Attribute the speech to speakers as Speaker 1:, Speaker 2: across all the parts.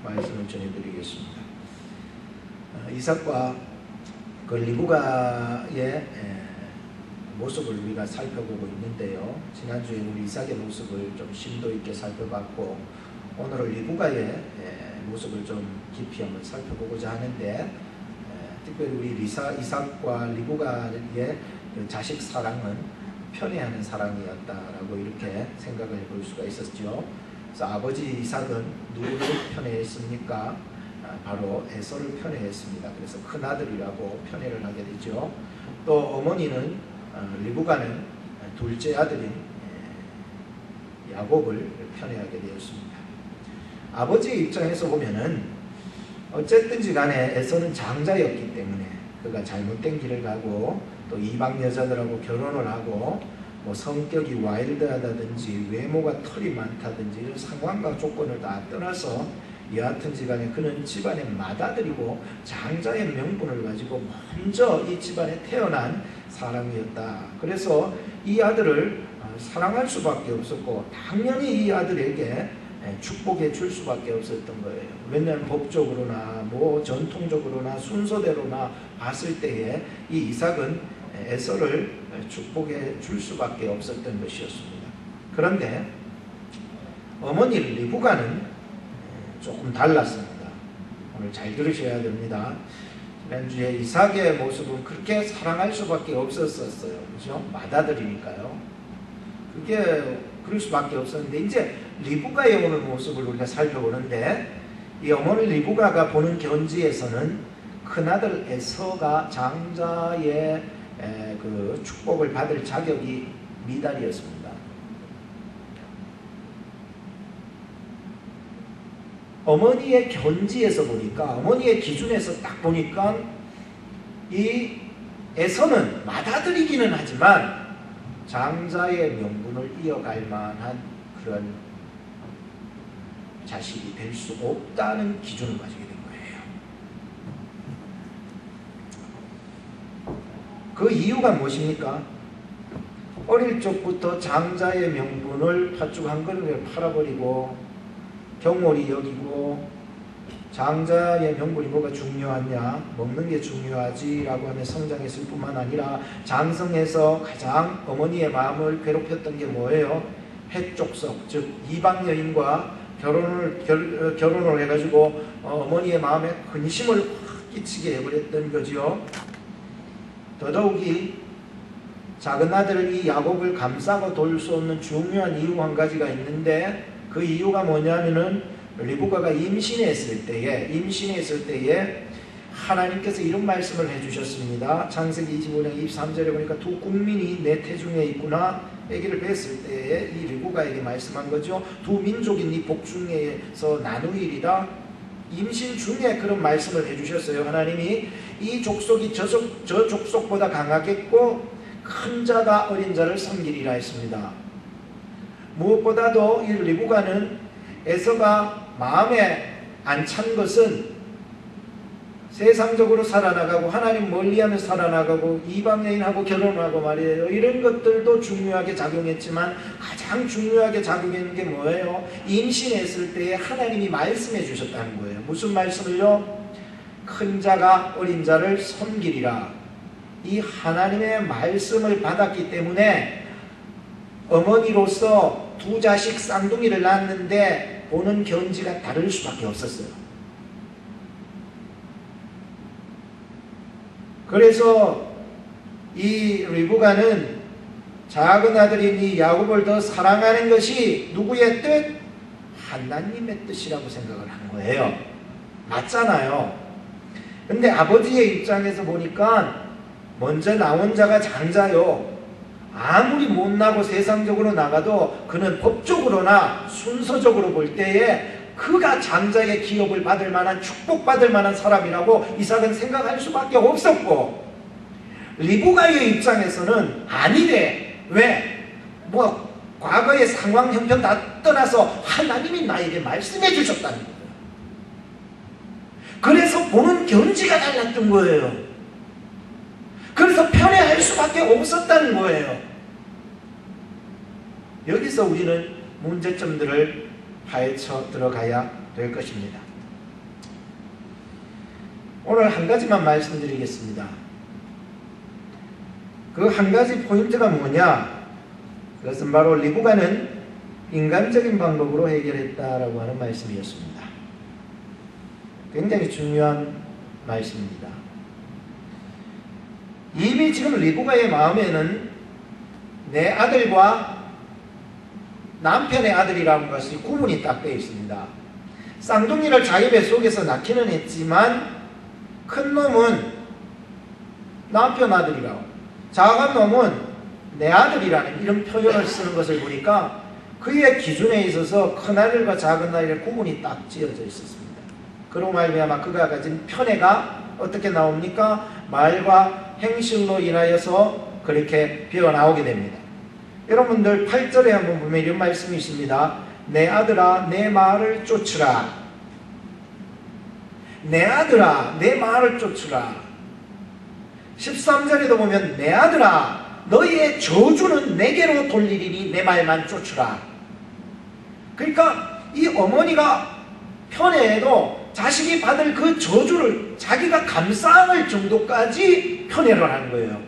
Speaker 1: 말씀을 전해드리겠습니다. 이삭과 그 리브가의 모습을 우리가 살펴보고 있는데요. 지난주에 우리 이삭의 모습을 좀 심도 있게 살펴봤고, 오늘은 리브가의 모습을 좀 깊이 한번 살펴보고자 하는데, 특별히 우리 이삭과 리브가의 자식 사랑은 편애하는 사랑이었다라고 이렇게 생각을 해볼 수가 있었죠. 그래서 아버지 이삭은 누구를 편애했습니까? 바로 에서를 편애했습니다. 그래서 큰아들이라고 편애를 하게 되죠. 또 어머니는 리브가는 둘째 아들인 야곱을 편애하게 되었습니다. 아버지의 입장에서 보면은 어쨌든지 간에 에서는 장자였기 때문에 그가 잘못된 길을 가고 또 이방 여자들하고 결혼을 하고 뭐 성격이 와일드하다든지 외모가 털이 많다든지 이런 상황과 조건을 다 떠나서 여하튼지 간에 그는 집안의 맏아들이고 장자의 명분을 가지고 먼저 이 집안에 태어난 사람이었다. 그래서 이 아들을 사랑할 수밖에 없었고 당연히 이 아들에게 축복해 줄 수밖에 없었던 거예요. 왜냐하면 법적으로나 뭐 전통적으로나 순서대로나 봤을 때에 이 이삭은 에서를 축복해 줄 수밖에 없었던 것이었습니다. 그런데 어머니 리브가는 조금 달랐습니다. 오늘 잘 들으셔야 됩니다. 지난주에 이삭의 모습은 그렇게 사랑할 수밖에 없었어요. 그죠? 맏아들이니까요. 그게 그럴 수밖에 없었는데, 이제 리브가의 오늘 모습을 우리가 살펴보는데, 이 어머니 리브가가 보는 견지에서는 큰아들 에서가 장자의 그 축복을 받을 자격이 미달이었습니다. 어머니의 견지에서 보니까, 어머니의 기준에서 딱 보니까 이 에서는 맏아들이기는 하지만 장자의 명분을 이어갈 만한 그런 자식이 될 수 없다는 기준을 가지게 된 거예요. 그 이유가 무엇입니까? 어릴 적부터 장자의 명분을 팥죽 한 그릇에 팔아버리고 경홀히 여기고, 장자의 명분이 뭐가 중요하냐, 먹는 게 중요하지 라고 하며 성장했을 뿐만 아니라 장성에서 가장 어머니의 마음을 괴롭혔던 게 뭐예요? 해족속, 즉 이방 여인과 결혼을 해가지고 어머니의 마음에 근심을 확 끼치게 해버렸던 거지요. 더더욱이 작은 아들 이 야곱을 감싸고 돌 수 없는 중요한 이유 한 가지가 있는데, 그 이유가 뭐냐면은 리브가가 임신했을 때에 하나님께서 이런 말씀을 해주셨습니다. 창세기 25장 23절에 보니까 두 국민이 내 태중에 있구나. 아기를 뵀을 때에 이 리브가에게 말씀한 거죠. 두 민족이 네 복중에서 나누이리라. 임신 중에 그런 말씀을 해주셨어요. 하나님이 이 족속이 저 족속보다 강하겠고 큰 자가 어린 자를 섬기리라 했습니다. 무엇보다도 이 리브가는 에서가 마음에 안 찬 것은 세상적으로 살아나가고 하나님 멀리하며 살아나가고 이방 여인하고 결혼하고 말이에요. 이런 것들도 중요하게 작용했지만 가장 중요하게 작용했는 게 뭐예요? 임신했을 때에 하나님이 말씀해 주셨다는 거예요. 무슨 말씀을요? 큰 자가 어린 자를 섬기리라. 이 하나님의 말씀을 받았기 때문에 어머니로서 두 자식 쌍둥이를 낳았는데 보는 견지가 다를 수밖에 없었어요. 그래서 이 리브가는 작은 아들인 이 야곱을 더 사랑하는 것이 누구의 뜻? 하나님의 뜻이라고 생각을 한 거예요. 맞잖아요. 근데 아버지의 입장에서 보니까 먼저 나온 자가 장자요. 아무리 못나고 세상적으로 나가도 그는 법적으로나 순서적으로 볼 때에 그가 장자의 기업을 받을 만한, 축복받을 만한 사람이라고 이삭은 생각할 수밖에 없었고, 리브가의 입장에서는 아니래. 왜? 뭐 과거의 상황 형편 다 떠나서 하나님이 나에게 말씀해 주셨다는 거예요. 그래서 보는 견지가 달랐던 거예요. 그래서 편애할 수밖에 없었다는 거예요. 여기서 우리는 문제점들을 파헤쳐 들어가야 될 것입니다. 오늘 한 가지만 말씀드리겠습니다. 그 한 가지 포인트가 뭐냐? 그것은 바로 리브가는 인간적인 방법으로 해결했다라고 하는 말씀이었습니다. 굉장히 중요한 말씀입니다. 이미 지금 리브가의 마음에는 내 아들과 남편의 아들이라는 것이 구분이 딱 되어 있습니다. 쌍둥이를 자기 뱃속에서 낳기는 했지만 큰 놈은 남편 아들이라고, 작은 놈은 내 아들이라는 이런 표현을 쓰는 것을 보니까 그의 기준에 있어서 큰 아들과 작은 아들의 구분이 딱 지어져 있었습니다. 그로 말미암아 그가 가진 편애가 어떻게 나옵니까? 말과 행실로 인하여서 그렇게 배어나오게 됩니다. 여러분들 8절에 한번 보면 이런 말씀이 있습니다. 내 아들아 내 말을 쫓으라. 내 아들아 내 말을 쫓으라. 13절에도 보면 내 아들아 너희의 저주는 내게로 돌리리니 내 말만 쫓으라. 그러니까 이 어머니가 편애해도 자식이 받을 그 저주를 자기가 감싸 안을 정도까지 편애를 하는 거예요.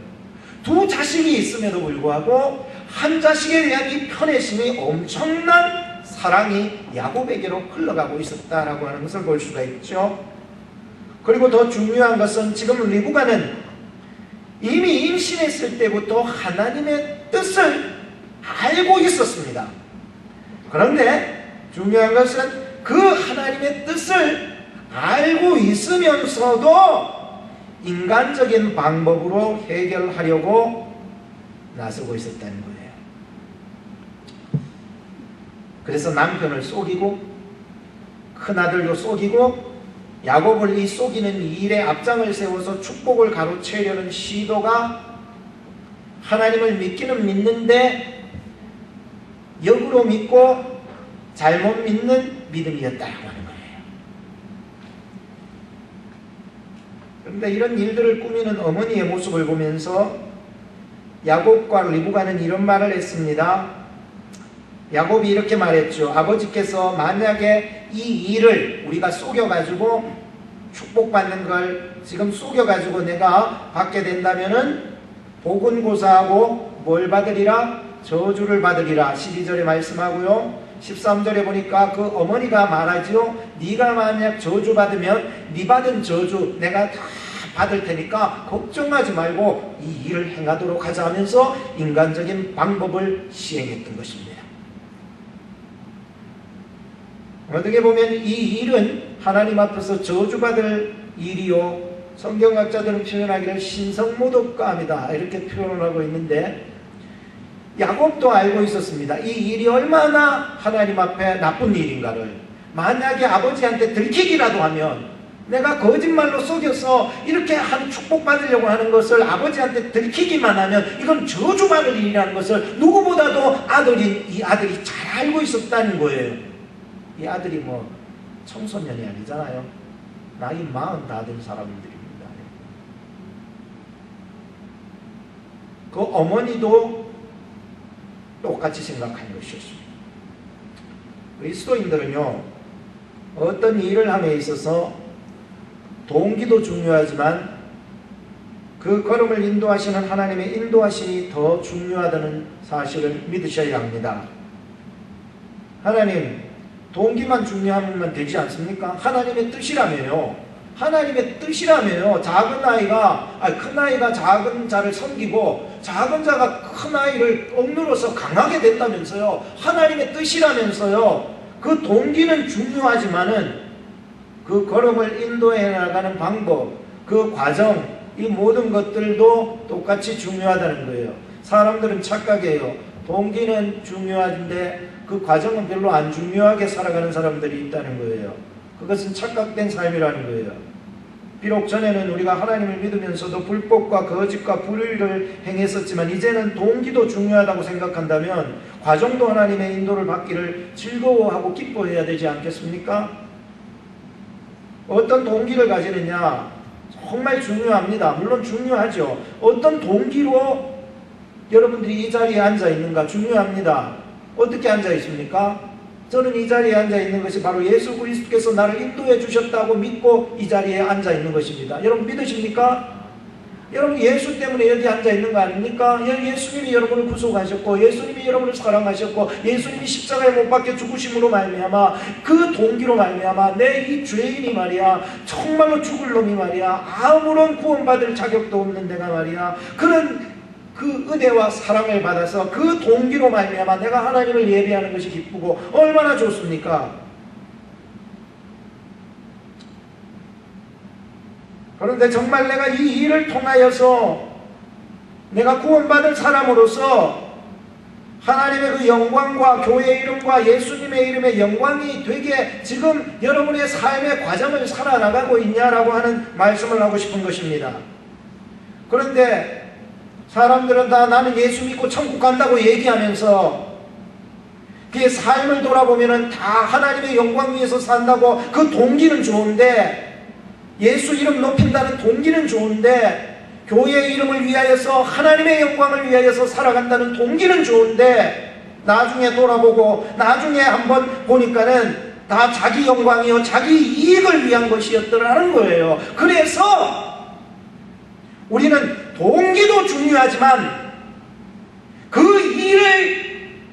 Speaker 1: 두 자식이 있음에도 불구하고 한 자식에 대한 이 편애심이 엄청난 사랑이 야곱에게로 흘러가고 있었다라고 하는 것을 볼 수가 있죠. 그리고 더 중요한 것은 지금 리브가는 이미 임신했을 때부터 하나님의 뜻을 알고 있었습니다. 그런데 중요한 것은 그 하나님의 뜻을 알고 있으면서도 인간적인 방법으로 해결하려고 나서고 있었다는 거예요. 그래서 남편을 속이고 큰아들도 속이고 야곱을 이 속이는 일에 앞장을 세워서 축복을 가로채려는 시도가 하나님을 믿기는 믿는데 역으로 믿고 잘못 믿는 믿음이었다고 하는 거예요. 그런데 이런 일들을 꾸미는 어머니의 모습을 보면서 야곱과 리브가는 이런 말을 했습니다. 야곱이 이렇게 말했죠. 아버지께서 만약에 이 일을 우리가 속여가지고 축복받는 걸 지금 속여가지고 내가 받게 된다면은 복은 고사하고 뭘 받으리라? 저주를 받으리라. 12절에 말씀하고요. 13절에 보니까 그 어머니가 말하죠. 네가 만약 저주 받으면 네 받은 저주 내가 다 받을 테니까 걱정하지 말고 이 일을 행하도록 하자 하면서 인간적인 방법을 시행했던 것입니다. 어떻게 보면 이 일은 하나님 앞에서 저주받을 일이요 성경학자들은 표현하기를 신성모독감이다 이렇게 표현을 하고 있는데 야곱도 알고 있었습니다. 이 일이 얼마나 하나님 앞에 나쁜 일인가를. 만약에 아버지한테 들키기라도 하면 내가 거짓말로 속여서 이렇게 한 축복받으려고 하는 것을 아버지한테 들키기만 하면 이건 저주받을 일이라는 것을 누구보다도 이 아들이 잘 알고 있었다는 거예요. 이 아들이 뭐 청소년이 아니잖아요. 나이 40 다 된 사람들입니다. 그 어머니도 똑같이 생각한 것이었습니다. 그리스도인들은요 어떤 일을 함에 있어서 동기도 중요하지만 그 걸음을 인도하시는 하나님의 인도하심이 더 중요하다는 사실을 믿으셔야 합니다. 하나님 동기만 중요하면 되지 않습니까? 하나님의 뜻이라면요. 하나님의 뜻이라면요. 큰 아이가 작은 자를 섬기고 작은 자가 큰 아이를 억누러서 강하게 된다면서요. 하나님의 뜻이라면서요. 그 동기는 중요하지만은 그 걸음을 인도해 나가는 방법, 그 과정, 이 모든 것들도 똑같이 중요하다는 거예요. 사람들은 착각해요. 동기는 중요한데 그 과정은 별로 안 중요하게 살아가는 사람들이 있다는 거예요. 그것은 착각된 삶이라는 거예요. 비록 전에는 우리가 하나님을 믿으면서도 불법과 거짓과 불의를 행했었지만 이제는 동기도 중요하다고 생각한다면 과정도 하나님의 인도를 받기를 즐거워하고 기뻐해야 되지 않겠습니까? 어떤 동기를 가지느냐 정말 중요합니다. 물론 중요하죠. 어떤 동기로 여러분들이 이 자리에 앉아 있는가 중요합니다. 어떻게 앉아 있습니까? 저는 이 자리에 앉아 있는 것이 바로 예수 그리스도께서 나를 인도해 주셨다고 믿고 이 자리에 앉아 있는 것입니다. 여러분 믿으십니까? 여러분 예수 때문에 여기 앉아 있는 거 아닙니까? 예수님이 여러분을 구속하셨고 예수님이 여러분을 사랑하셨고 예수님이 십자가에 못 박혀 죽으심으로 말미암아 그 동기로 말미암아 내 이 죄인이 말이야 정말로 죽을 놈이 말이야 아무런 구원받을 자격도 없는 내가 말이야 그런 그 은혜와 사랑을 받아서 그 동기로 말미암아 내가 하나님을 예배하는 것이 기쁘고 얼마나 좋습니까? 그런데 정말 내가 이 일을 통하여서 내가 구원받은 사람으로서 하나님의 그 영광과 교회의 이름과 예수님의 이름의 영광이 되게 지금 여러분의 삶의 과정을 살아나가고 있냐라고 하는 말씀을 하고 싶은 것입니다. 그런데 사람들은 다 나는 예수 믿고 천국 간다고 얘기하면서 그의 삶을 돌아보면은 다 하나님의 영광 위에서 산다고 그 동기는 좋은데 예수 이름 높인다는 동기는 좋은데 교회의 이름을 위하여서 하나님의 영광을 위하여서 살아간다는 동기는 좋은데 나중에 돌아보고 나중에 한번 보니까는 다 자기 영광이요 자기 이익을 위한 것이었더라는 거예요. 그래서 우리는 동기도 중요하지만 그 일을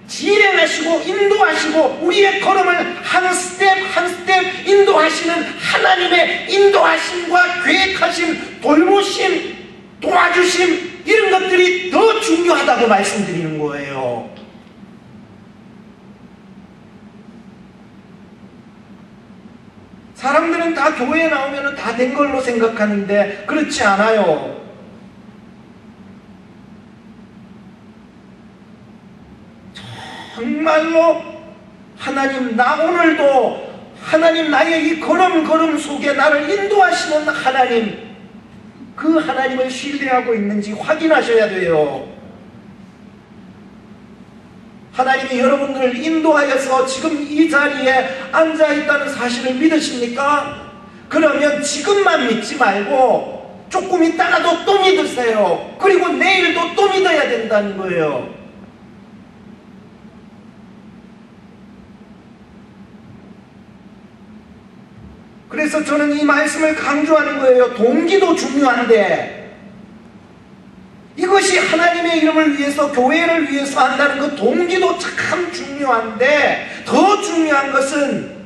Speaker 1: 진행하시고 인도하시고 우리의 걸음을 한 스텝 한 스텝 인도하시는 하나님의 인도하심과 계획하심, 돌보심, 도와주심 이런 것들이 더 중요하다고 말씀드리는 거예요. 사람들은 다 교회에 나오면 다 된 걸로 생각하는데 그렇지 않아요. 정말로 하나님 나 오늘도 하나님 나의 이 걸음 속에 나를 인도하시는 하나님 그 하나님을 신뢰하고 있는지 확인하셔야 돼요. 하나님이 여러분들을 인도하여서 지금 이 자리에 앉아있다는 사실을 믿으십니까? 그러면 지금만 믿지 말고 조금 있다가도 또 믿으세요. 그리고 내일도 또 믿어야 된다는 거예요. 그래서 저는 이 말씀을 강조하는 거예요. 동기도 중요한데 이것이 하나님의 이름을 위해서 교회를 위해서 한다는 그 동기도 참 중요한데 더 중요한 것은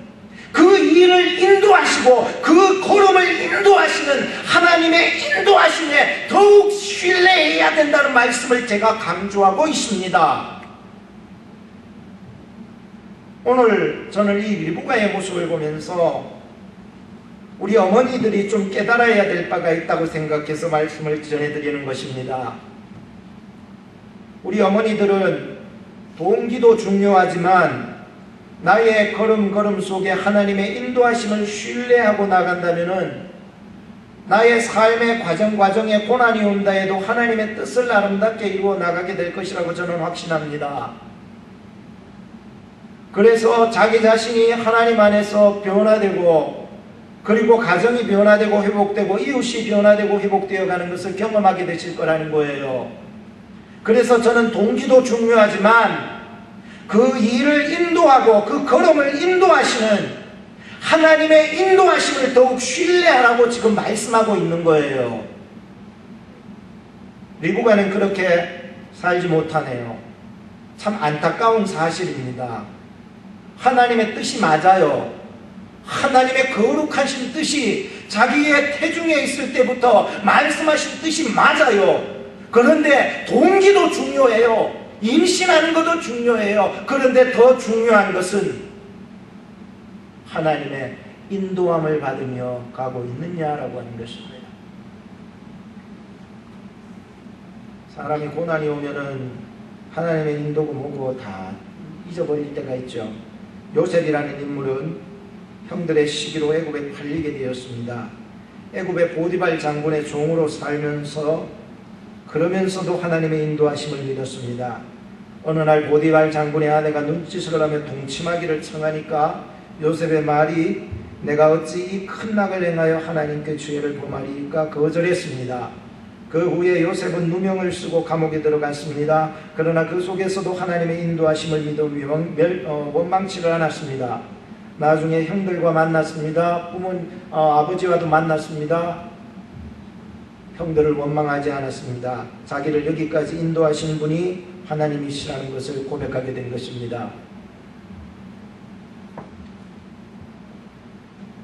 Speaker 1: 그 일을 인도하시고 그 걸음을 인도하시는 하나님의 인도하심에 더욱 신뢰해야 된다는 말씀을 제가 강조하고 있습니다. 오늘 저는 이 리브가의 모습을 보면서 우리 어머니들이 좀 깨달아야 될 바가 있다고 생각해서 말씀을 전해드리는 것입니다. 우리 어머니들은 동기도 중요하지만 나의 걸음 속에 하나님의 인도하심을 신뢰하고 나간다면은 나의 삶의 과정에 고난이 온다 해도 하나님의 뜻을 아름답게 이루어 나가게 될 것이라고 저는 확신합니다. 그래서 자기 자신이 하나님 안에서 변화되고 그리고 가정이 변화되고 회복되고 이웃이 변화되고 회복되어 가는 것을 경험하게 되실 거라는 거예요. 그래서 저는 동기도 중요하지만 그 일을 인도하고 그 걸음을 인도하시는 하나님의 인도하심을 더욱 신뢰하라고 지금 말씀하고 있는 거예요. 리브가는 그렇게 살지 못하네요. 참 안타까운 사실입니다. 하나님의 뜻이 맞아요. 하나님의 거룩하신 뜻이 자기의 태중에 있을 때부터 말씀하신 뜻이 맞아요. 그런데 동기도 중요해요. 임신하는 것도 중요해요. 그런데 더 중요한 것은 하나님의 인도함을 받으며 가고 있느냐라고 하는 것입니다. 사람이 고난이 오면은 하나님의 인도고 뭐고 다 잊어버릴 때가 있죠. 요셉이라는 인물은 형들의 시기로 애굽에 팔리게 되었습니다. 애굽의 보디발 장군의 종으로 살면서 그러면서도 하나님의 인도하심을 믿었습니다. 어느 날 보디발 장군의 아내가 눈짓을 하며 동침하기를 청하니까 요셉의 말이 내가 어찌 이 큰 낙을 행하여 하나님께 죄를 범하리까 거절했습니다. 그 후에 요셉은 누명을 쓰고 감옥에 들어갔습니다. 그러나 그 속에서도 하나님의 인도하심을 믿어 원망치를 않았습니다. 나중에 형들과 만났습니다. 아버지와도 만났습니다. 형들을 원망하지 않았습니다. 자기를 여기까지 인도하신 분이 하나님이시라는 것을 고백하게 된 것입니다.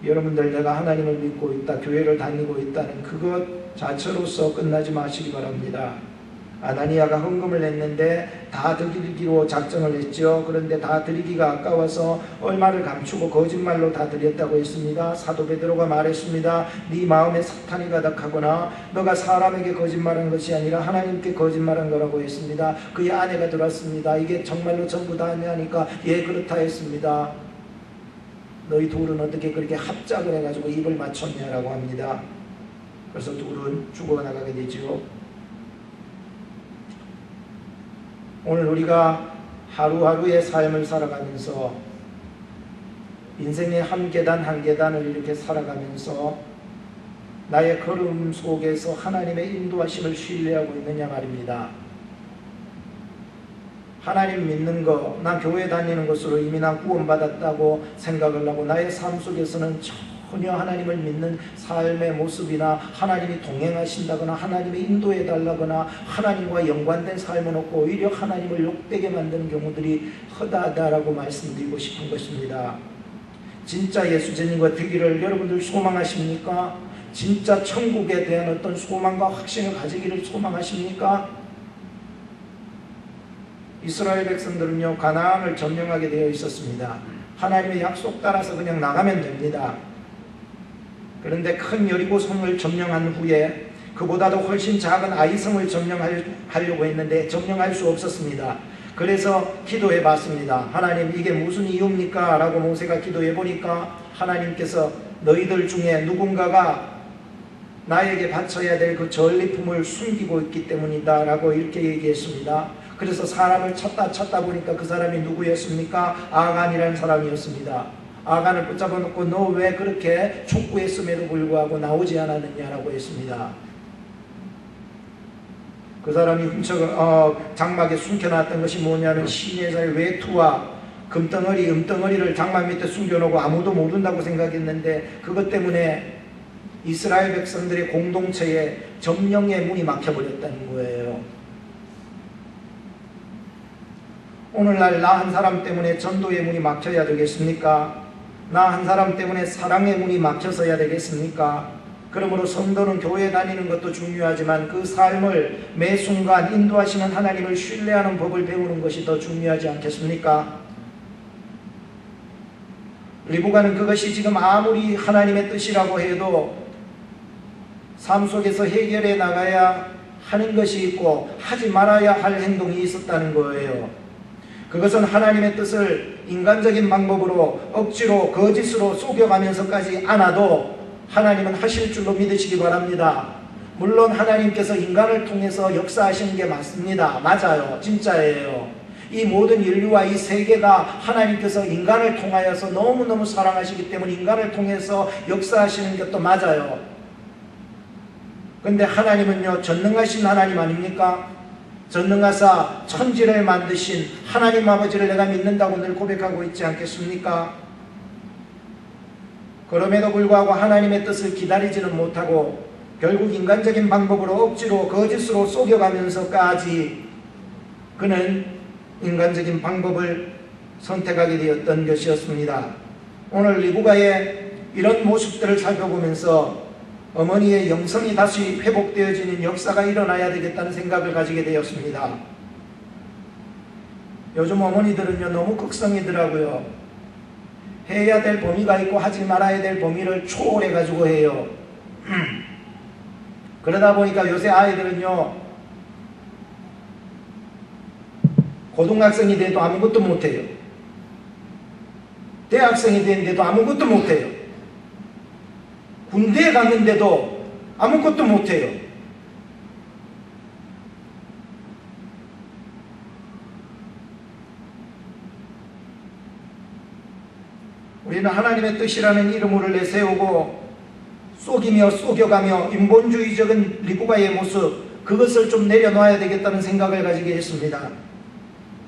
Speaker 1: 여러분들, 내가 하나님을 믿고 있다, 교회를 다니고 있다는 그것 자체로서 끝나지 마시기 바랍니다. 아나니아가 헌금을 냈는데 다 드리기로 작정을 했죠. 그런데 다 드리기가 아까워서 얼마를 감추고 거짓말로 다 드렸다고 했습니다. 사도 베드로가 말했습니다. 네 마음에 사탄이 가득하거나 너가 사람에게 거짓말한 것이 아니라 하나님께 거짓말한 거라고 했습니다. 그의 아내가 들었습니다. 이게 정말로 전부 다 하냐니까 예, 그렇다 했습니다. 너희 둘은 어떻게 그렇게 합작을 해가지고 입을 맞췄냐라고 합니다. 그래서 둘은 죽어나가게 되죠. 오늘 우리가 하루하루의 삶을 살아가면서 인생의 한 계단 한 계단을 이렇게 살아가면서 나의 걸음 속에서 하나님의 인도하심을 신뢰하고 있느냐 말입니다. 하나님 믿는 거, 난 교회 다니는 것으로 이미 난 구원받았다고 생각을 하고 나의 삶 속에서는 전혀 하나님을 믿는 삶의 모습이나 하나님이 동행하신다거나 하나님이 인도해 달라거나 하나님과 연관된 삶은 없고 오히려 하나님을 욕되게 만드는 경우들이 허다하다라고 말씀드리고 싶은 것입니다. 진짜 예수님과 되기를 여러분들 소망하십니까? 진짜 천국에 대한 어떤 소망과 확신을 가지기를 소망하십니까? 이스라엘 백성들은요, 가나안을 점령하게 되어 있었습니다. 하나님의 약속 따라서 그냥 나가면 됩니다. 그런데 큰 여리고 성을 점령한 후에 그보다도 훨씬 작은 아이성을 점령하려고 했는데 점령할 수 없었습니다. 그래서 기도해 봤습니다. 하나님, 이게 무슨 이유입니까? 라고 모세가 기도해 보니까 하나님께서 너희들 중에 누군가가 나에게 바쳐야 될 그 전리품을 숨기고 있기 때문이다 라고 이렇게 얘기했습니다. 그래서 사람을 찾다 보니까 그 사람이 누구였습니까? 아간이라는 사람이었습니다. 아간을 붙잡아 놓고 너 왜 그렇게 촉구했음에도 불구하고 나오지 않았느냐라고 했습니다. 그 사람이 장막에 숨겨놨던 것이 뭐냐면 시내사의 외투와 금덩어리, 은덩어리를 장막 밑에 숨겨놓고 아무도 모른다고 생각했는데 그것 때문에 이스라엘 백성들의 공동체에 점령의 문이 막혀버렸다는 거예요. 오늘날 나 한 사람 때문에 전도의 문이 막혀야 되겠습니까? 나 한 사람 때문에 사랑의 문이 막혀서야 되겠습니까? 그러므로 성도는 교회 다니는 것도 중요하지만 그 삶을 매 순간 인도하시는 하나님을 신뢰하는 법을 배우는 것이 더 중요하지 않겠습니까? 리브가는 그것이 지금 아무리 하나님의 뜻이라고 해도 삶 속에서 해결해 나가야 하는 것이 있고 하지 말아야 할 행동이 있었다는 거예요. 그것은 하나님의 뜻을 인간적인 방법으로 억지로 거짓으로 속여가면서까지 않아도 하나님은 하실 줄로 믿으시기 바랍니다. 물론 하나님께서 인간을 통해서 역사하시는 게 맞습니다. 맞아요. 진짜예요. 이 모든 인류와 이 세계가 하나님께서 인간을 통하여서 너무너무 사랑하시기 때문에 인간을 통해서 역사하시는 것도 맞아요. 근데 하나님은요, 전능하신 하나님 아닙니까? 전능하사 천지를 만드신 하나님 아버지를 내가 믿는다고 늘 고백하고 있지 않겠습니까? 그럼에도 불구하고 하나님의 뜻을 기다리지는 못하고 결국 인간적인 방법으로 억지로 거짓으로 속여가면서까지 그는 인간적인 방법을 선택하게 되었던 것이었습니다. 오늘 리브가의 이런 모습들을 살펴보면서 어머니의 영성이 다시 회복되어지는 역사가 일어나야 되겠다는 생각을 가지게 되었습니다. 요즘 어머니들은요, 너무 극성이더라고요. 해야 될 범위가 있고 하지 말아야 될 범위를 초월해 가지고 해요. 그러다 보니까 요새 아이들은요, 고등학생이 돼도 아무것도 못해요. 대학생이 됐는데도 아무것도 못해요. 군대에 갔는데도 아무것도 못해요. 우리는 하나님의 뜻이라는 이름을 내세우고 속이며 속여가며 인본주의적인 리브가의 모습, 그것을 좀 내려놔야 되겠다는 생각을 가지게 했습니다.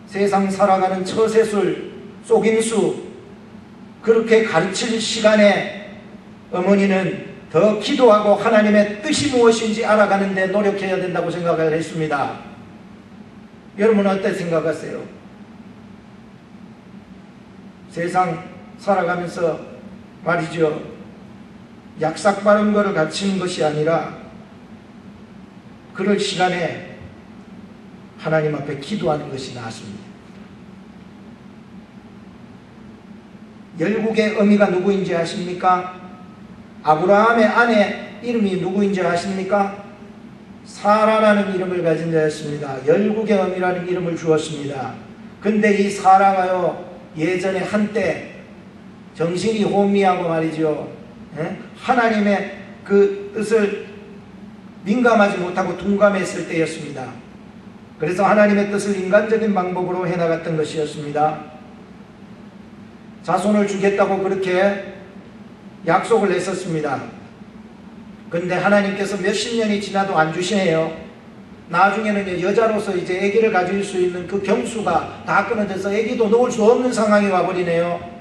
Speaker 1: 세상 살아가는 처세술, 속임수, 그렇게 가르칠 시간에 어머니는 더 기도하고 하나님의 뜻이 무엇인지 알아가는 데 노력해야 된다고 생각을 했습니다. 여러분은 어떻게 생각하세요? 세상 살아가면서 말이죠, 약삭 바른 거를 가르치는 것이 아니라 그럴 시간에 하나님 앞에 기도하는 것이 나았습니다. 열국의 어미가 누구인지 아십니까? 아브라함의 아내 이름이 누구인지 아십니까? 사라라는 이름을 가진 자였습니다. 열국의 어미라는 이름을 주었습니다. 근데 이 사라가요, 예전에 한때 정신이 혼미하고 말이죠, 하나님의 그 뜻을 민감하지 못하고 둔감했을 때였습니다. 그래서 하나님의 뜻을 인간적인 방법으로 해나갔던 것이었습니다. 자손을 주겠다고 그렇게 약속을 했었습니다. 근데 하나님께서 몇십 년이 지나도 안 주시네요. 나중에는 여자로서 이제 아기를 가질 수 있는 그 경수가 다 끊어져서 아기도 놓을 수 없는 상황이 와버리네요.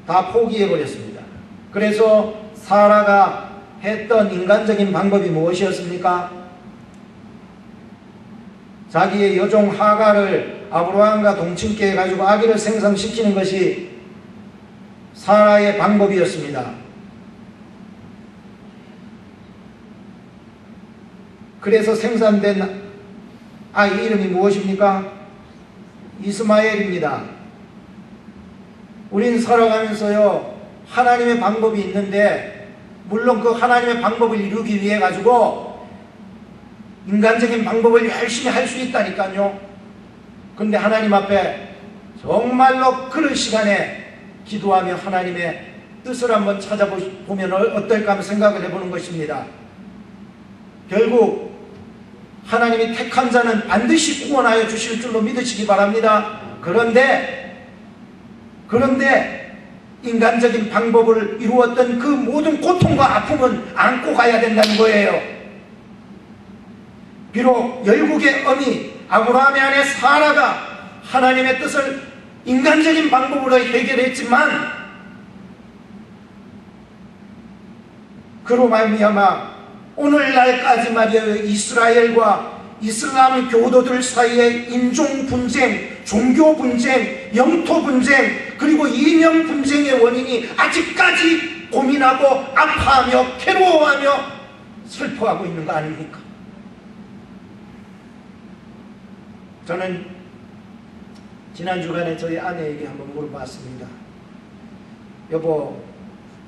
Speaker 1: 다 포기해버렸습니다. 그래서 사라가 했던 인간적인 방법이 무엇이었습니까? 자기의 여종 하가를 아브라함과 동침케 해가지고 아기를 생성시키는 것이 사라의 방법이었습니다. 그래서 생산된 아이 이름이 무엇입니까? 이스마엘입니다. 우린 살아가면서요, 하나님의 방법이 있는데, 물론 그 하나님의 방법을 이루기 위해 가지고 인간적인 방법을 열심히 할 수 있다니까요. 근데 하나님 앞에 정말로 그런 시간에 기도하며 하나님의 뜻을 한번 찾아보면 어떨까 하면 생각을 해보는 것입니다. 결국 하나님이 택한 자는 반드시 구원하여 주실 줄로 믿으시기 바랍니다. 그런데 인간적인 방법을 이루었던 그 모든 고통과 아픔은 안고 가야 된다는 거예요. 비록 열국의 어미 아브라함의 아내 사라가 하나님의 뜻을 인간적인 방법으로 해결했지만, 그로 말미암아 오늘날까지 말이에요, 이스라엘과 이슬람 교도들 사이의 인종 분쟁, 종교 분쟁, 영토 분쟁, 그리고 이념 분쟁의 원인이 아직까지 고민하고 아파하며 괴로워하며 슬퍼하고 있는 거 아닙니까? 저는 지난 주간에 저희 아내에게 한번 물어봤습니다. 여보,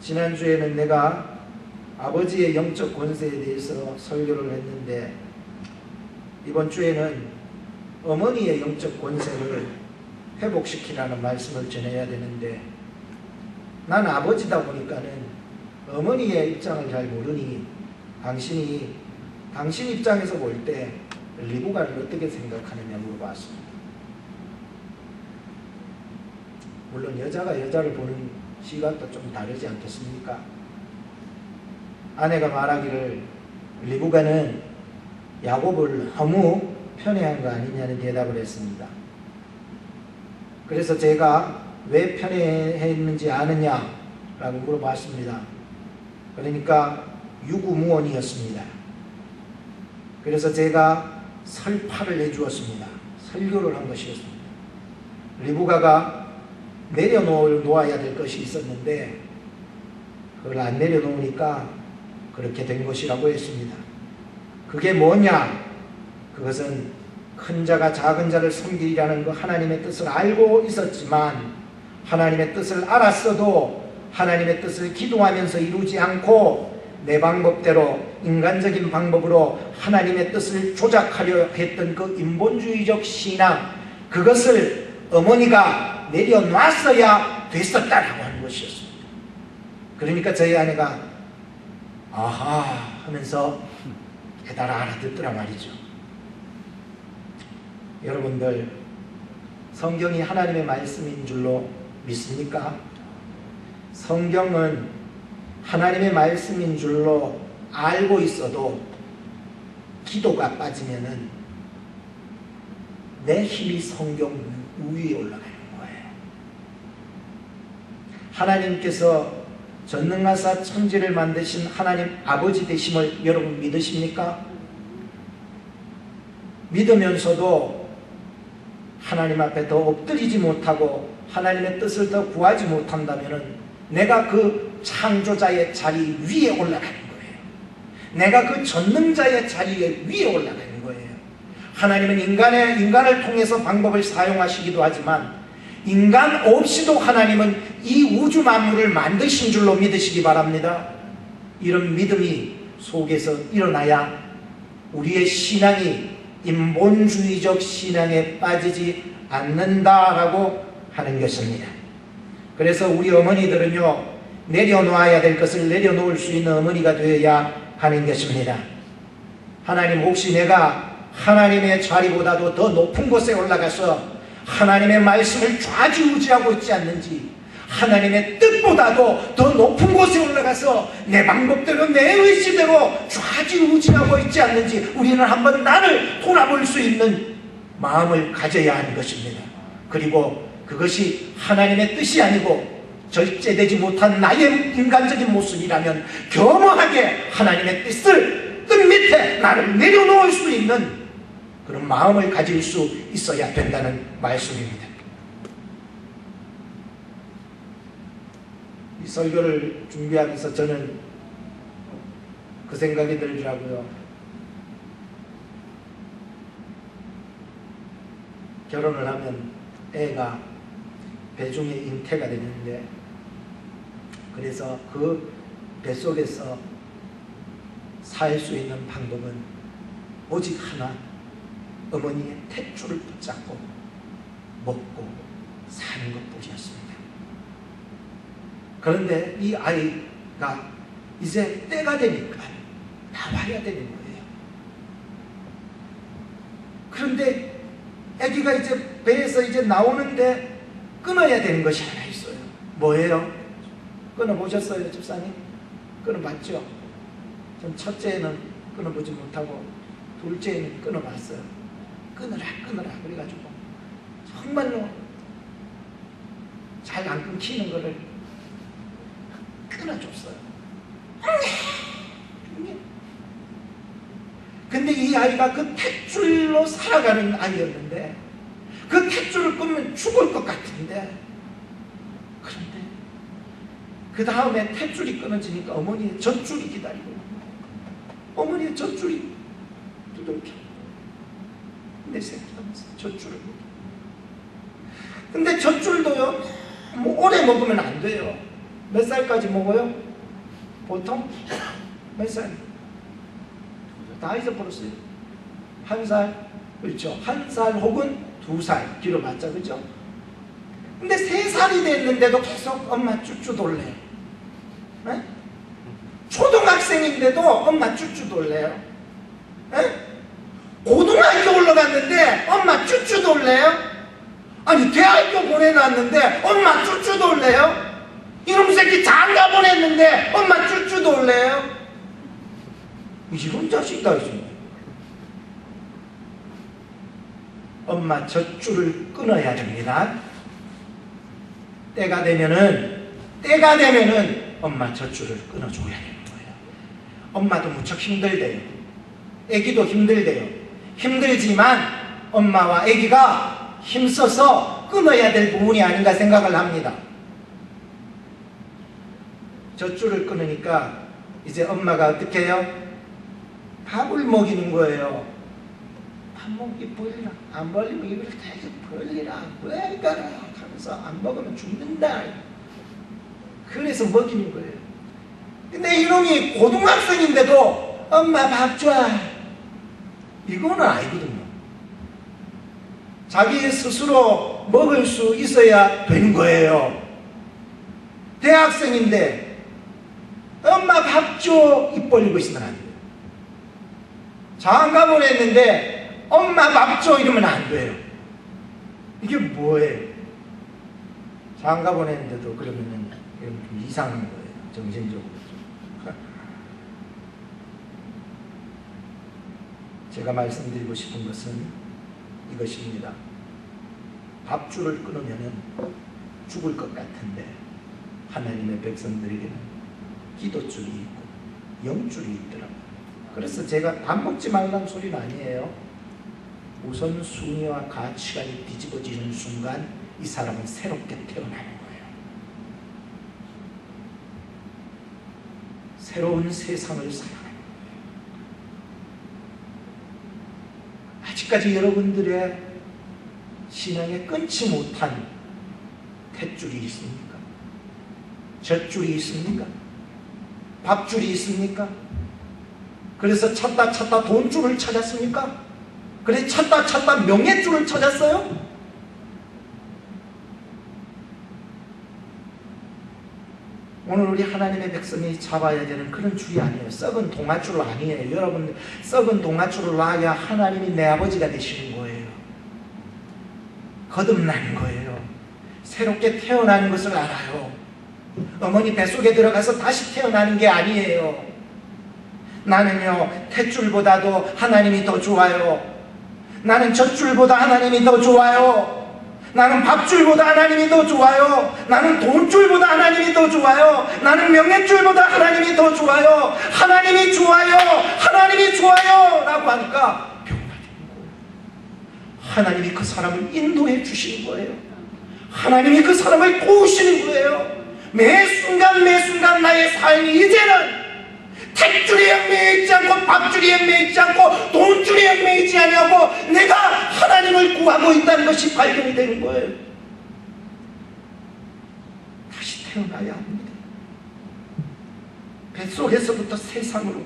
Speaker 1: 지난주에는 내가 아버지의 영적 권세에 대해서 설교를 했는데 이번 주에는 어머니의 영적 권세를 회복시키라는 말씀을 전해야 되는데, 난 아버지다 보니까는 어머니의 입장을 잘 모르니 당신 입장에서 볼 때 리브가를 어떻게 생각하느냐 물어봤습니다. 물론 여자가 여자를 보는 시각도 좀 다르지 않겠습니까? 아내가 말하기를 리브가는 야곱을 너무 편애한 거 아니냐는 대답을 했습니다. 그래서 제가 왜 편애했는지 아느냐라고 물어봤습니다. 그러니까 유구무원이었습니다. 그래서 제가 설파를 해주었습니다. 설교를 한 것이었습니다. 리브가가 내려놓아야 될 것이 있었는데 그걸 안 내려놓으니까 그렇게 된 것이라고 했습니다. 그게 뭐냐? 그것은 큰 자가 작은 자를 섬기라는 그 하나님의 뜻을 알고 있었지만, 하나님의 뜻을 알았어도 하나님의 뜻을 기도하면서 이루지 않고 내 방법대로 인간적인 방법으로 하나님의 뜻을 조작하려 했던 그 인본주의적 신앙, 그것을 어머니가 내려놨어야 됐었다라고 하는 것이었습니다. 그러니까 저희 아내가 아하 하면서 깨달아 알아듣더라 말이죠. 여러분들, 성경이 하나님의 말씀인 줄로 믿습니까? 성경은 하나님의 말씀인 줄로 알고 있어도 기도가 빠지면은 내 힘이 성경 위에 올라가는 거예요. 하나님께서 전능하사 천지를 만드신 하나님 아버지 되심을 여러분 믿으십니까? 믿으면서도 하나님 앞에 더 엎드리지 못하고 하나님의 뜻을 더 구하지 못한다면 내가 그 창조자의 자리 위에 올라가는 거예요. 내가 그 전능자의 자리에 위에 올라가는 거예요. 하나님은 인간을 통해서 방법을 사용하시기도 하지만 인간 없이도 하나님은 이 우주 만물을 만드신 줄로 믿으시기 바랍니다. 이런 믿음이 속에서 일어나야 우리의 신앙이 인본주의적 신앙에 빠지지 않는다라고 하는 것입니다. 그래서 우리 어머니들은요, 내려놓아야 될 것을 내려놓을 수 있는 어머니가 되어야 하는 것입니다. 하나님, 혹시 내가 하나님의 자리보다도 더 높은 곳에 올라가서 하나님의 말씀을 좌지우지하고 있지 않는지, 하나님의 뜻보다도 더 높은 곳에 올라가서 내 방법대로 내 의지대로 좌지우지하고 있지 않는지 우리는 한번 나를 돌아볼 수 있는 마음을 가져야 하는 것입니다. 그리고 그것이 하나님의 뜻이 아니고 절제되지 못한 나의 인간적인 모습이라면 겸허하게 하나님의 뜻 밑에 나를 내려놓을 수 있는 그런 마음을 가질 수 있어야 된다는 말씀입니다. 이 설교를 준비하면서 저는 그 생각이 들더라고요. 결혼을 하면 애가 배중에 잉태가 되는데, 그래서 그 뱃속에서 살 수 있는 방법은 오직 하나, 어머니의 탯줄을 붙잡고 먹고 사는 것뿐이었습니다. 그런데 이 아이가 이제 때가 되니까 나와야 되는 거예요. 그런데 아기가 이제 배에서 이제 나오는데 끊어야 되는 것이 하나 있어요. 뭐예요? 끊어보셨어요, 집사님? 끊어봤죠? 전 첫째는 끊어보지 못하고 둘째는 끊어봤어요. 끊어라 그래가지고 정말로 잘 안 끊기는 거를 끊어줬어요. 근데 이 아이가 그 탯줄로 살아가는 아이였는데, 그 탯줄을 끊으면 죽을 것 같은데, 그런데 그 다음에 탯줄이 끊어지니까 어머니의 젖줄이 기다리고 있는 거예요. 어머니의 젖줄이 두들겨 내 새끼하면서 젖줄을 먹여. 근데 젖줄도요, 뭐 오래 먹으면 안 돼요. 몇 살까지 먹어요? 보통? 몇 살? 다 잊어버렸어요. 1살? 그렇죠. 1살 혹은 2살 길어봤자, 그죠? 근데 3살이 됐는데도 계속 엄마 쭈쭈 돌래. 네? 초등학생인데도 엄마 쭈쭈 돌래요. 네? 고등학교 올라갔는데 엄마 쭈쭈 돌래요? 아니 대학교 보내놨는데 엄마 쭈쭈 돌래요? 이놈 새끼 장가 보냈는데 엄마 쭈쭈 돌래요? 이런 자식 다 있습니다. 엄마 젖줄을 끊어야 됩니다. 때가 되면은 엄마 젖줄을 끊어줘야 되는 거예요. 엄마도 무척 힘들대요. 애기도 힘들대요. 힘들지만 엄마와 애기가 힘써서 끊어야 될 부분이 아닌가 생각을 합니다. 젖줄을 끊으니까 이제 엄마가 어떻게 해요? 밥을 먹이는 거예요. 밥 먹기 벌리라. 안 벌리면 입을 되게 벌리라. 왜 가라 하면서 안 먹으면 죽는다. 그래서 먹이는 거예요. 근데 이놈이 고등학생인데도 엄마 밥 줘. 이거는 아니거든요. 자기 스스로 먹을 수 있어야 되는 거예요. 대학생인데 엄마 밥 줘 입 벌리고 있으면 안 돼요. 장가 보냈는데 엄마 밥 줘 이러면 안 돼요. 이게 뭐예요? 장가 보냈는데도 그러면은 좀 이상한 거예요. 정신적으로. 제가 말씀드리고 싶은 것은 이것입니다. 밥줄을 끊으면 죽을 것 같은데 하나님의 백성들에게는 기도줄이 있고 영줄이 있더라고요. 그래서 제가 밥 먹지 말라는 소리는 아니에요. 우선순위와 가치관이 뒤집어지는 순간 이 사람은 새롭게 태어나는 거예요. 새로운 세상을 살아가는 거예요. 아직까지 여러분들의 신앙에 끊지 못한 탯줄이 있습니까? 젖줄이 있습니까? 밥줄이 있습니까? 그래서 찾다 돈줄을 찾았습니까? 그래 찾다 명예줄을 찾았어요? 오늘 우리 하나님의 백성이 잡아야 되는 그런 줄이 아니에요. 썩은 동아줄 아니에요. 여러분, 썩은 동아줄을 놔야 하나님이 내 아버지가 되시는 거예요. 거듭나는 거예요. 새롭게 태어나는 것을 알아요. 어머니 뱃속에 들어가서 다시 태어나는 게 아니에요. 나는요, 탯줄보다도 하나님이 더 좋아요. 나는 젖줄보다 하나님이 더 좋아요. 나는 밥줄보다 하나님이 더 좋아요. 나는 돈줄보다 하나님이 더 좋아요. 나는 명예줄보다 하나님이 더 좋아요. 하나님이 좋아요. 하나님이 좋아요. 라고 하니까 병이 되는 거예요. 하나님이 그 사람을 인도해 주시는 거예요. 하나님이 그 사람을 도우시는 거예요. 매 순간 나의 삶이 이제는 탯줄이 얽매여 있지 않고 밥줄이 얽매여 있지 않고 돈줄이 얽매여 있지 않냐고 내가 하나님을 구하고 있다는 것이 발견이 되는 거예요. 다시 태어나야 합니다. 뱃속에서부터 세상으로,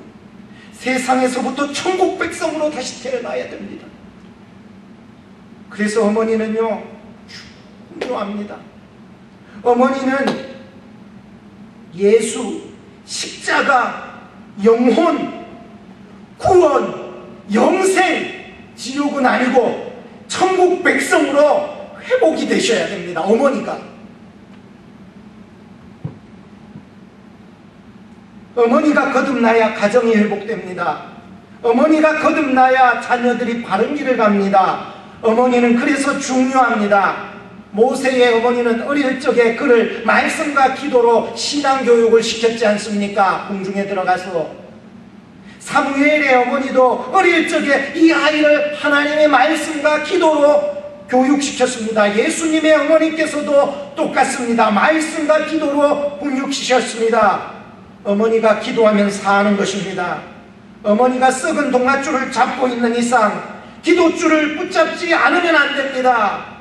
Speaker 1: 세상에서부터 천국 백성으로 다시 태어나야 됩니다. 그래서 어머니는요 중요합니다. 어머니는 예수, 십자가, 영혼, 구원, 영생, 지옥은 아니고 천국 백성으로 회복이 되셔야 됩니다. 어머니가 거듭나야 가정이 회복됩니다. 어머니가 거듭나야 자녀들이 바른 길을 갑니다. 어머니는 그래서 중요합니다. 모세의 어머니는 어릴 적에 그를 말씀과 기도로 신앙교육을 시켰지 않습니까? 궁중에 들어가서. 사무엘의 어머니도 어릴 적에 이 아이를 하나님의 말씀과 기도로 교육시켰습니다. 예수님의 어머니께서도 똑같습니다. 말씀과 기도로 훈육시켰습니다. 어머니가 기도하면 사는 것입니다. 어머니가 썩은 동아줄을 잡고 있는 이상 기도줄을 붙잡지 않으면 안 됩니다.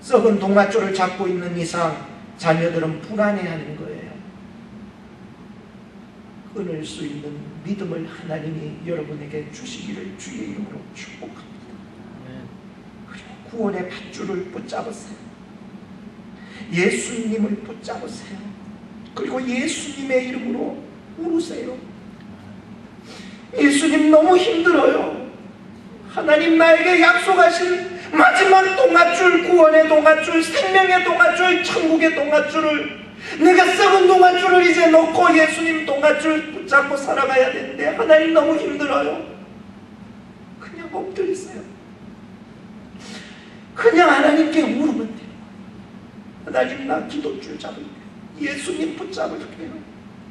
Speaker 1: 썩은 동아줄을 잡고 있는 이상 자녀들은 불안해하는 거예요. 끊을 수 있는 믿음을 하나님이 여러분에게 주시기를 주의 이름으로 축복합니다. 그리고 구원의 밧줄을 붙잡으세요. 예수님을 붙잡으세요. 그리고 예수님의 이름으로 울으세요. 예수님 너무 힘들어요. 하나님 나에게 약속하신 마지막 동아줄, 구원의 동아줄, 생명의 동아줄, 천국의 동아줄을 내가 썩은 동아줄을 이제 놓고 예수님 동아줄 붙잡고 살아가야 되는데 하나님 너무 힘들어요. 그냥 엎드리세요. 그냥 하나님께 울으면 돼요. 하나님 나 기도줄 잡을게요. 예수님 붙잡을게요.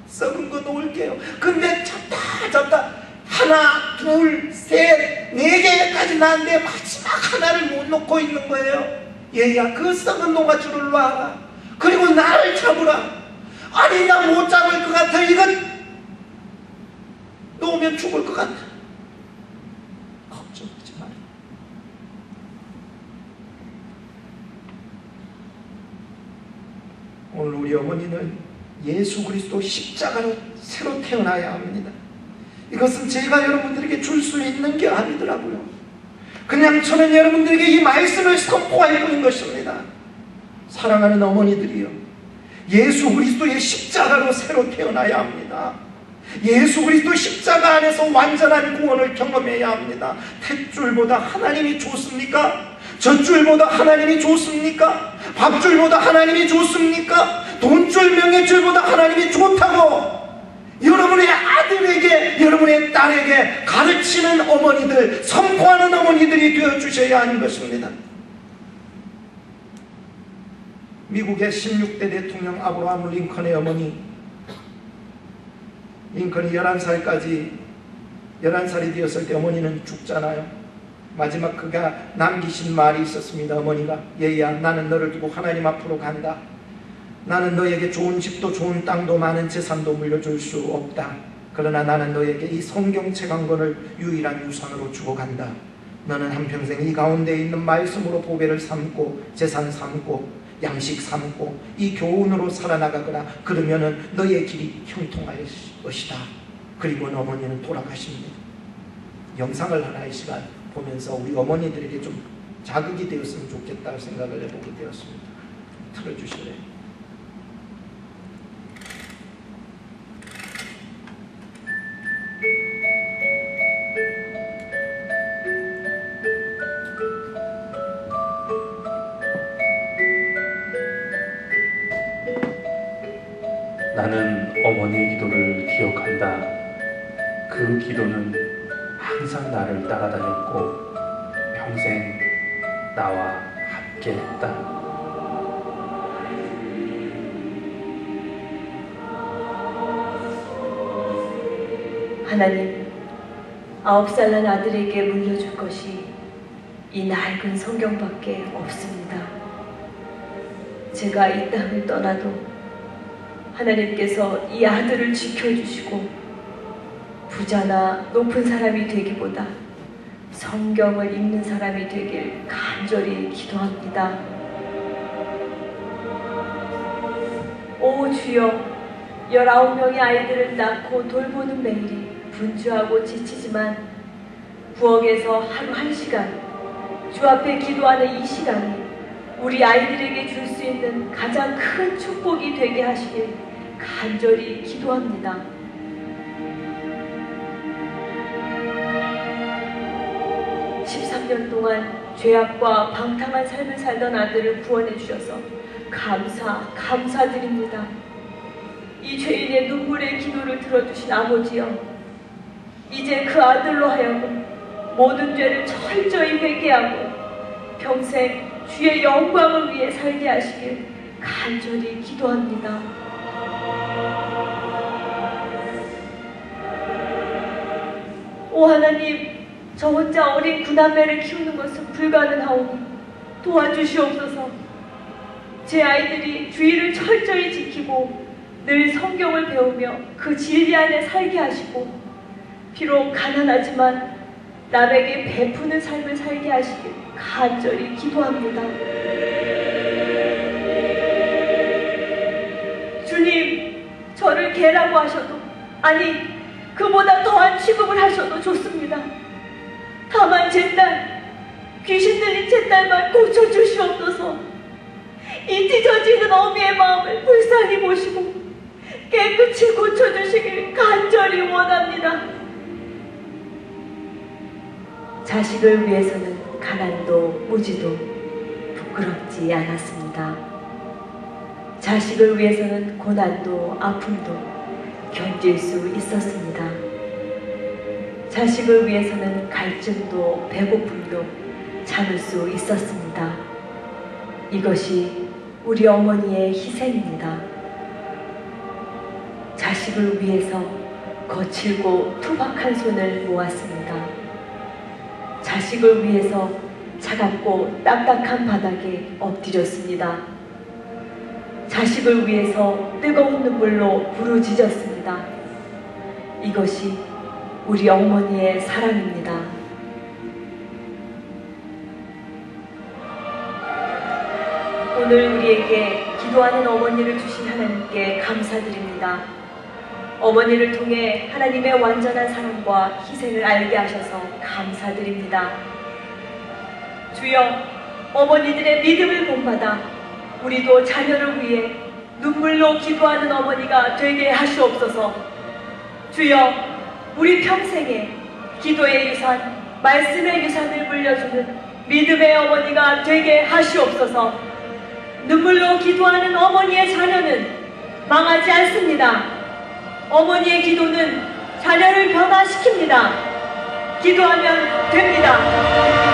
Speaker 1: 썩은 거 놓을게요. 근데 잡다 하나, 둘, 셋, 네 개까지 나는데 마지막 하나를 못 놓고 있는 거예요. 얘야 그 썩은 동아줄을 놔라. 그리고 나를 잡으라. 아니 나 못 잡을 것 같아. 이건 놓으면 죽을 것 같아. 걱정하지 마라. 오늘 우리 어머니는 예수 그리스도 십자가로 새로 태어나야 합니다. 이것은 제가 여러분들에게 줄 수 있는 게 아니더라고요. 그냥 저는 여러분들에게 이 말씀을 선포할 뿐인 것입니다. 사랑하는 어머니들이요, 예수 그리스도의 십자가로 새로 태어나야 합니다. 예수 그리스도 십자가 안에서 완전한 구원을 경험해야 합니다. 탯줄보다 하나님이 좋습니까? 젖줄보다 하나님이 좋습니까? 밥줄보다 하나님이 좋습니까? 돈줄, 명예줄보다 하나님이 좋다고 여러분의 아들에게, 여러분의 여러분의 딸에게 가르치는 어머니들, 선포하는 어머니들이 되어주셔야 하는 것입니다. 미국의 16대 대통령 아브라함 링컨의 어머니, 링컨이 11살이 되었을 때 어머니는 죽잖아요. 마지막 그가 남기신 말이 있었습니다. 어머니가, 얘야, 나는 너를 두고 하나님 앞으로 간다. 나는 너에게 좋은 집도 좋은 땅도 많은 재산도 물려줄 수 없다. 그러나 나는 너에게 이 성경책 한 권을 유일한 유산으로 주고 간다. 너는 한평생 이 가운데 있는 말씀으로 보배를 삼고 재산 삼고 양식 삼고 이 교훈으로 살아나가거라. 그러면은 너의 길이 형통할 것이다. 그리고 어머니는 돌아가십니다. 영상을 하나의 시간 보면서 우리 어머니들에게 좀 자극이 되었으면 좋겠다 생각을 해보게 되었습니다. 틀어주실래요?
Speaker 2: 나는 어머니의 기도를 기억한다. 그 기도는 항상 나를 따라다녔고 평생 나와 함께했다.
Speaker 3: 하나님, 9살 난 아들에게 물려줄 것이 이 낡은 성경밖에 없습니다. 제가 이 땅을 떠나도 하나님께서 이 아들을 지켜주시고 부자나 높은 사람이 되기보다 성경을 읽는 사람이 되길 간절히 기도합니다. 오 주여, 19명의 아이들을 낳고 돌보는 매일이 분주하고 지치지만 부엌에서 하루 1시간 주 앞에 기도하는 이 시간이 우리 아이들에게 줄 수 있는 가장 큰 축복이 되게 하시길 간절히 기도합니다. (13년) 동안 죄악과 방탕한 삶을 살던 아들을 구원해 주셔서 감사드립니다. 이 죄인의 눈물의 기도를 들어주신 아버지여, 이제 그 아들로 하여금 모든 죄를 철저히 회개하고 평생 주의 영광을 위해 살게 하시길 간절히 기도합니다. 오 하나님, 저 혼자 어린 구남매를 키우는 것은 불가능하오니 도와주시옵소서. 제 아이들이 주의를 철저히 지키고 늘 성경을 배우며 그 진리 안에 살게 하시고 비록 가난하지만 남에게 베푸는 삶을 살게 하시길 간절히 기도합니다. 주님, 저를 개라고 하셔도, 아니 그보다 더한 취급을 하셔도 좋습니다. 다만 제 딸, 귀신 들린 제 딸만 고쳐주시옵소서. 이 찢어지는 어미의 마음을 불쌍히 보시고 깨끗이 고쳐주시길 간절히 원합니다. 자식을 위해서는 가난도 무지도 부끄럽지 않았습니다. 자식을 위해서는 고난도 아픔도 견딜 수 있었습니다. 자식을 위해서는 갈증도 배고픔도 참을 수 있었습니다. 이것이 우리 어머니의 희생입니다. 자식을 위해서 거칠고 투박한 손을 모았습니다. 자식을 위해서 차갑고 딱딱한 바닥에 엎드렸습니다. 자식을 위해서 뜨거운 눈물로 부르짖었습니다. 이것이 우리 어머니의 사랑입니다. 오늘 우리에게 기도하는 어머니를 주신 하나님께 감사드립니다. 어머니를 통해 하나님의 완전한 사랑과 희생을 알게 하셔서 감사드립니다. 주여, 어머니들의 믿음을 본받아 우리도 자녀를 위해 눈물로 기도하는 어머니가 되게 하시옵소서. 주여, 우리 평생에 기도의 유산, 말씀의 유산을 물려주는 믿음의 어머니가 되게 하시옵소서. 눈물로 기도하는 어머니의 자녀는 망하지 않습니다. 어머니의 기도는 자녀를 변화시킵니다. 기도하면 됩니다.